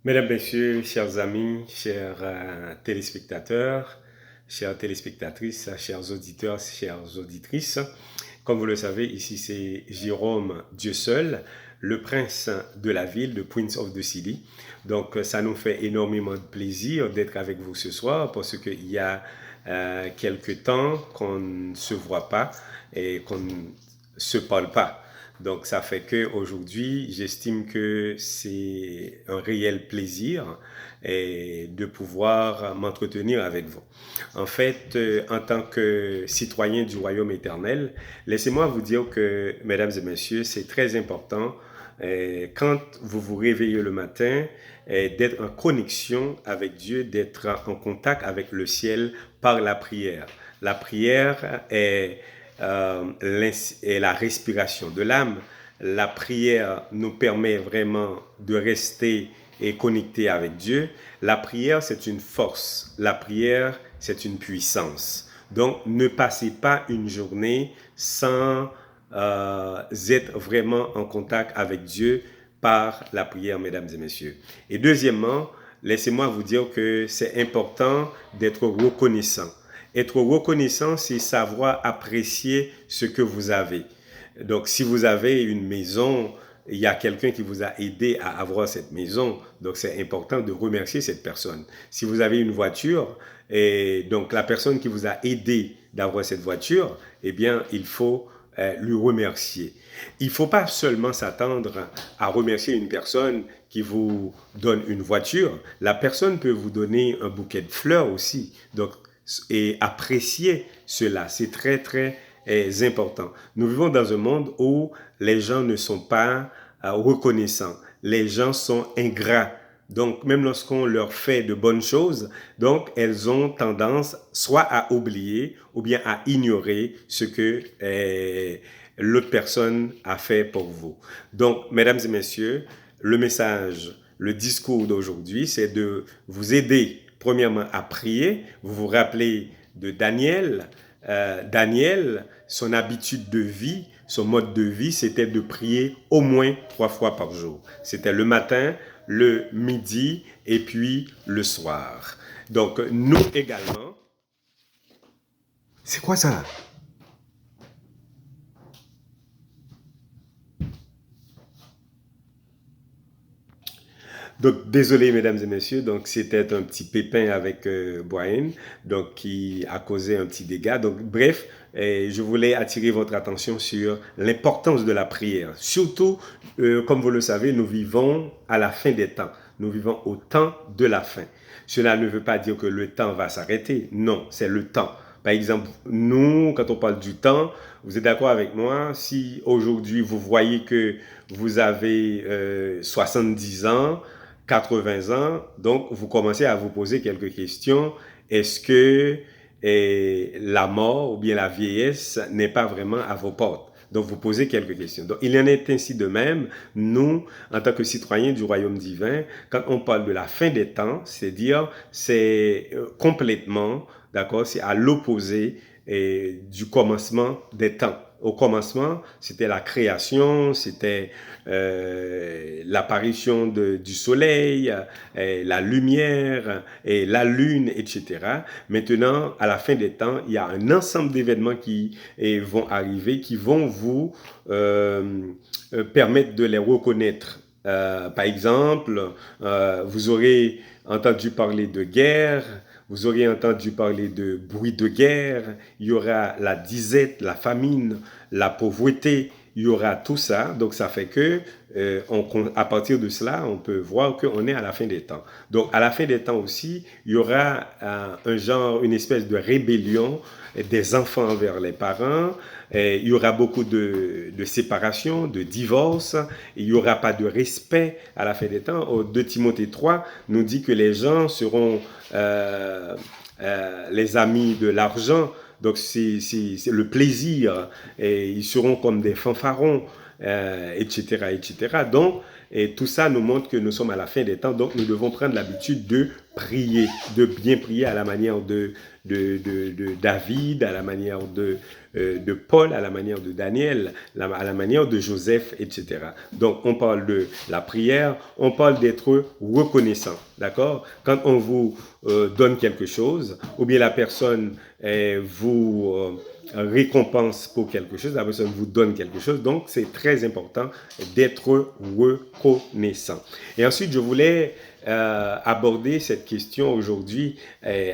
Mesdames, Messieurs, chers amis, chers téléspectateurs, chères téléspectatrices, chers auditeurs, chères auditrices, comme vous le savez, ici c'est Jérôme Dieu seul, le prince de la ville, le Prince of the City. Donc ça nous fait énormément de plaisir d'être avec vous ce soir parce qu'il y a quelques temps qu'on ne se voit pas et qu'on ne se parle pas. Donc, ça fait qu'aujourd'hui, j'estime que c'est un réel plaisir de pouvoir m'entretenir avec vous. En fait, en tant que citoyen du royaume éternel, laissez-moi vous dire que, mesdames et messieurs, c'est très important quand vous vous réveillez le matin, d'être en connexion avec Dieu, d'être en contact avec le ciel par la prière. La prière est la respiration de l'âme. La prière nous permet vraiment de rester et connecté avec Dieu. La prière, c'est une force. La prière, c'est une puissance. Donc, ne passez pas une journée sans être vraiment en contact avec Dieu par la prière, mesdames et messieurs. Et deuxièmement, laissez-moi vous dire que c'est important d'être reconnaissant. Être reconnaissant, c'est savoir apprécier ce que vous avez. Donc, si vous avez une maison, il y a quelqu'un qui vous a aidé à avoir cette maison, donc c'est important de remercier cette personne. Si vous avez une voiture, et donc la personne qui vous a aidé d'avoir cette voiture, eh bien, il faut lui remercier. Il ne faut pas seulement s'attendre à remercier une personne qui vous donne une voiture. La personne peut vous donner un bouquet de fleurs aussi. Donc, et apprécier cela, c'est très, très important. Nous vivons dans un monde où les gens ne sont pas reconnaissants. Les gens sont ingrats. Donc, même lorsqu'on leur fait de bonnes choses, donc elles ont tendance soit à oublier ou bien à ignorer ce que l'autre personne a fait pour vous. Donc, mesdames et messieurs, le message, le discours d'aujourd'hui, c'est de vous aider, premièrement, à prier. Vous vous rappelez de Daniel. Daniel, son habitude de vie, son mode de vie, c'était de prier au moins 3 fois par jour. C'était le matin, le midi et puis le soir. Donc, nous également. C'est quoi ça? Donc, désolé, mesdames et messieurs. Donc, c'était un petit pépin avec Brian, donc qui a causé un petit dégât. Donc, bref, je voulais attirer votre attention sur l'importance de la prière. Surtout, comme vous le savez, nous vivons à la fin des temps. Nous vivons au temps de la fin. Cela ne veut pas dire que le temps va s'arrêter. Non, c'est le temps. Par exemple, nous, quand on parle du temps, vous êtes d'accord avec moi, si aujourd'hui vous voyez que vous avez 70 ans, 80 ans, donc vous commencez à vous poser quelques questions. Est-ce que la mort ou bien la vieillesse n'est pas vraiment à vos portes? Donc, vous posez quelques questions. Donc, il en est ainsi de même, nous, en tant que citoyens du royaume divin, quand on parle de la fin des temps, c'est-à-dire, c'est complètement, d'accord, c'est à l'opposé du commencement des temps. Au commencement, c'était la création, c'était l'apparition du soleil, la lumière, et la lune, etc. Maintenant, à la fin des temps, il y a un ensemble d'événements qui vont arriver, qui vont vous permettre de les reconnaître. Par exemple, vous aurez entendu parler de guerre, vous aurez entendu parler de bruit de guerre, il y aura la disette, la famine, la pauvreté, il y aura tout ça. Donc, ça fait que, à partir de cela, on peut voir qu'on est à la fin des temps. Donc, à la fin des temps aussi, il y aura un genre, une espèce de rébellion des enfants envers les parents. Il y aura beaucoup de séparation, de divorce. Il n'y aura pas de respect à la fin des temps. 2 Timothée 3 nous dit que les gens seront les amis de l'argent. Donc, c'est le plaisir. Et ils seront comme des fanfarons, etc., etc. Donc, Et tout ça nous montre que nous sommes à la fin des temps, donc nous devons prendre l'habitude de prier, de bien prier à la manière de David, à la manière de Paul, à la manière de Daniel, à la manière de Joseph, etc. Donc, on parle de la prière, on parle d'être reconnaissant, d'accord? Quand on vous donne quelque chose, ou bien la personne vous récompense pour quelque chose, la personne vous donne quelque chose, donc c'est très important d'être reconnaissant. Et ensuite, je voulais aborder cette question aujourd'hui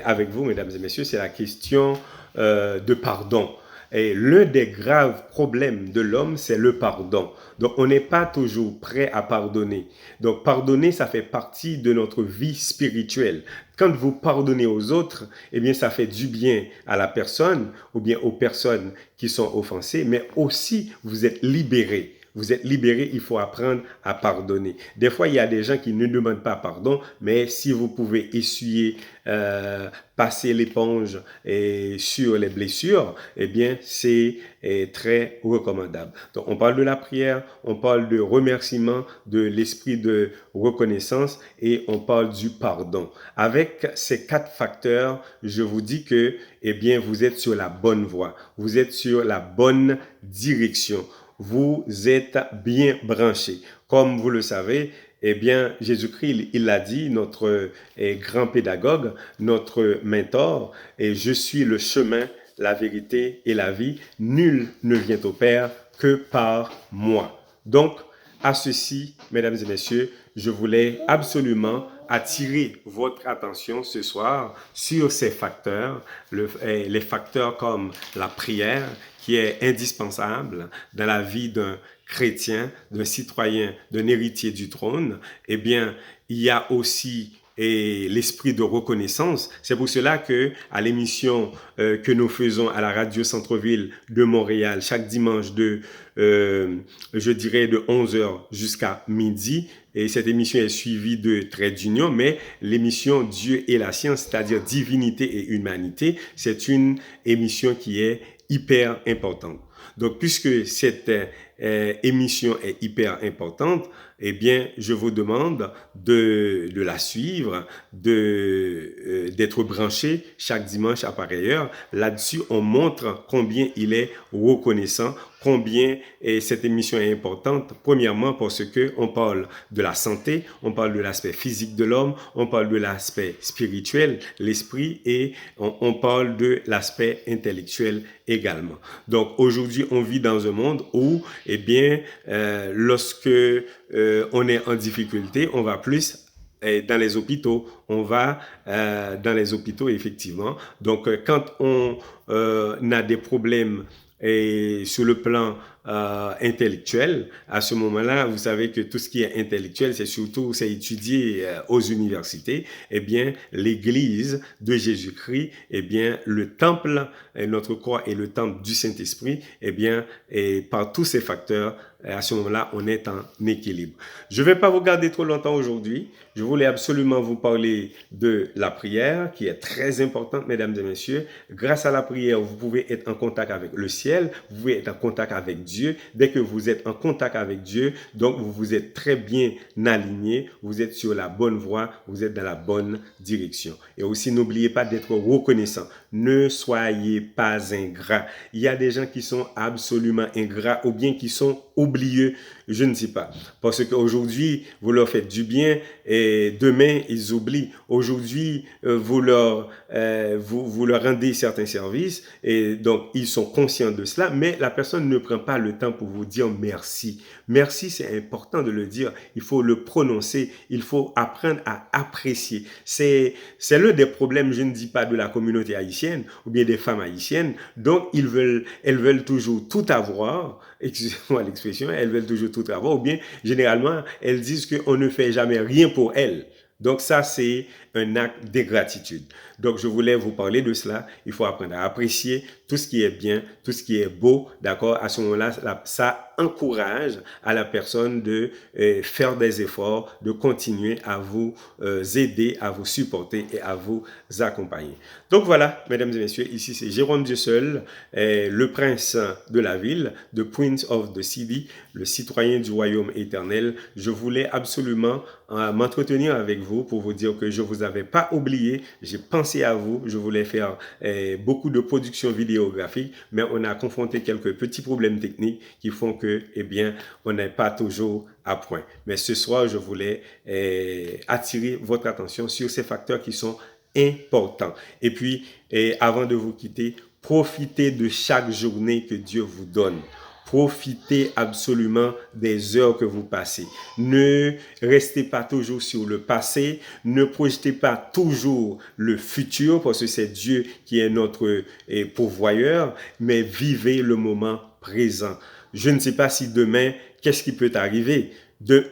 avec vous, mesdames et messieurs, c'est la question de pardon. Et l'un des graves problèmes de l'homme, c'est le pardon. Donc, on n'est pas toujours prêt à pardonner. Donc, pardonner, ça fait partie de notre vie spirituelle. Quand vous pardonnez aux autres, eh bien, ça fait du bien à la personne ou bien aux personnes qui sont offensées, mais aussi, vous êtes libéré. Vous êtes libéré, il faut apprendre à pardonner. Des fois, il y a des gens qui ne demandent pas pardon, mais si vous pouvez essuyer, passer l'éponge sur les blessures, eh bien, c'est très recommandable. Donc, on parle de la prière, on parle de remerciement, de l'esprit de reconnaissance et on parle du pardon. Avec ces 4 facteurs, je vous dis que, eh bien, vous êtes sur la bonne voie. Vous êtes sur la bonne direction. Vous êtes bien branché. Comme vous le savez, eh bien, Jésus-Christ, il l'a dit, notre grand pédagogue, notre mentor, et je suis le chemin, la vérité et la vie. Nul ne vient au Père que par moi. Donc, à ceci, mesdames et messieurs, je voulais absolument attirer votre attention ce soir sur ces facteurs, les facteurs comme la prière, qui est indispensable dans la vie d'un chrétien, d'un citoyen, d'un héritier du trône. Eh bien, il y a aussi l'esprit de reconnaissance. C'est pour cela que à l'émission que nous faisons à la radio Centre-Ville de Montréal chaque dimanche je dirais de 11h jusqu'à midi, et cette émission est suivie de traits d'union, mais l'émission Dieu et la science, c'est-à-dire divinité et humanité, c'est une émission qui est hyper importante. Donc, puisque cette émission est hyper importante, eh bien, je vous demande de la suivre, d'être branché chaque dimanche à pareille heure. Là-dessus, on montre combien il est reconnaissant, combien cette émission est importante. Premièrement, parce que on parle de la santé, on parle de l'aspect physique de l'homme, on parle de l'aspect spirituel, l'esprit, et on parle de l'aspect intellectuel également. Donc, aujourd'hui, on vit dans un monde où, eh bien, lorsque on est en difficulté, on va plus dans les hôpitaux, on va dans les hôpitaux effectivement. Donc quand on a des problèmes sur le plan intellectuel, à ce moment-là, vous savez que tout ce qui est intellectuel, c'est étudié aux universités. Eh bien, l'Église de Jésus-Christ, eh bien, le temple, notre corps est le temple du Saint-Esprit. Eh bien, et par tous ces facteurs, à ce moment-là, on est en équilibre. Je ne vais pas vous garder trop longtemps aujourd'hui. Je voulais absolument vous parler de la prière, qui est très importante, mesdames et messieurs. Grâce à la prière, vous pouvez être en contact avec le ciel, vous pouvez être en contact avec Dieu. Dès que vous êtes en contact avec Dieu, donc vous vous êtes très bien aligné, vous êtes sur la bonne voie, vous êtes dans la bonne direction. Et aussi, n'oubliez pas d'être reconnaissant. Ne soyez pas ingrat. Il y a des gens qui sont absolument ingrats ou bien qui sont oublieux, je ne sais pas. Parce qu'aujourd'hui, vous leur faites du bien et demain, ils oublient. Aujourd'hui, vous leur rendez certains services et donc ils sont conscients de cela, mais la personne ne prend pas le temps pour vous dire merci. Merci, c'est important de le dire. Il faut le prononcer. Il faut apprendre à apprécier. C'est l'un des problèmes, je ne dis pas de la communauté haïtienne ou bien des femmes haïtiennes. Donc, elles veulent toujours tout avoir. Excusez-moi l'expression, elles veulent toujours tout avoir. Ou bien, généralement, elles disent qu'on ne fait jamais rien pour elles. Donc ça, c'est un acte d'ingratitude. Donc, je voulais vous parler de cela. Il faut apprendre à apprécier tout ce qui est bien, tout ce qui est beau, d'accord? À ce moment-là, ça encourage à la personne de faire des efforts, de continuer à vous aider, à vous supporter et à vous accompagner. Donc voilà, mesdames et messieurs, ici c'est Jérôme Dieu seul, le prince de la ville, the Prince of the City, le citoyen du royaume éternel. Je voulais absolument m'entretenir avec vous pour vous dire que je ne vous avais pas oublié, j'ai pensé à vous, je voulais faire beaucoup de production vidéographique, mais on a confronté quelques petits problèmes techniques qui font que, eh bien, on n'est pas toujours à point. Mais ce soir, je voulais attirer votre attention sur ces facteurs qui sont importants. Et puis, avant de vous quitter, profitez de chaque journée que Dieu vous donne. Profitez absolument des heures que vous passez. Ne restez pas toujours sur le passé. Ne projetez pas toujours le futur parce que c'est Dieu qui est notre pourvoyeur, mais vivez le moment présent. Je ne sais pas si demain, qu'est-ce qui peut arriver?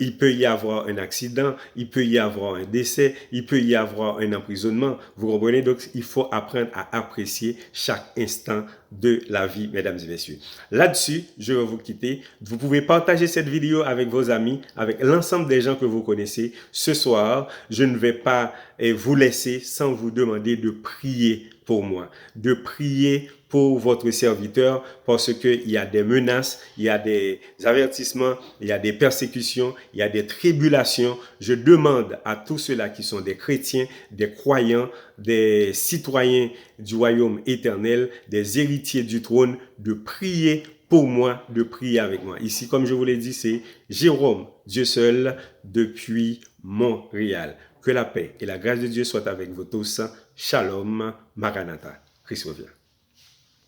Il peut y avoir un accident, il peut y avoir un décès, il peut y avoir un emprisonnement. Vous comprenez? Donc, il faut apprendre à apprécier chaque instant de la vie, mesdames et messieurs. Là-dessus, je vais vous quitter. Vous pouvez partager cette vidéo avec vos amis, avec l'ensemble des gens que vous connaissez. Ce soir, je ne vais pas vous laisser sans vous demander de prier pour moi, de prier pour votre serviteur parce qu'il y a des menaces, il y a des avertissements, il y a des persécutions, il y a des tribulations. Je demande à tous ceux-là qui sont des chrétiens, des croyants, des citoyens du royaume éternel, des héritiers du trône, de prier pour moi, de prier avec moi. Ici, comme je vous l'ai dit, c'est Jérôme, Dieu seul, depuis Montréal. Que la paix et la grâce de Dieu soient avec vous tous. Shalom, Maranatha. Christ revient.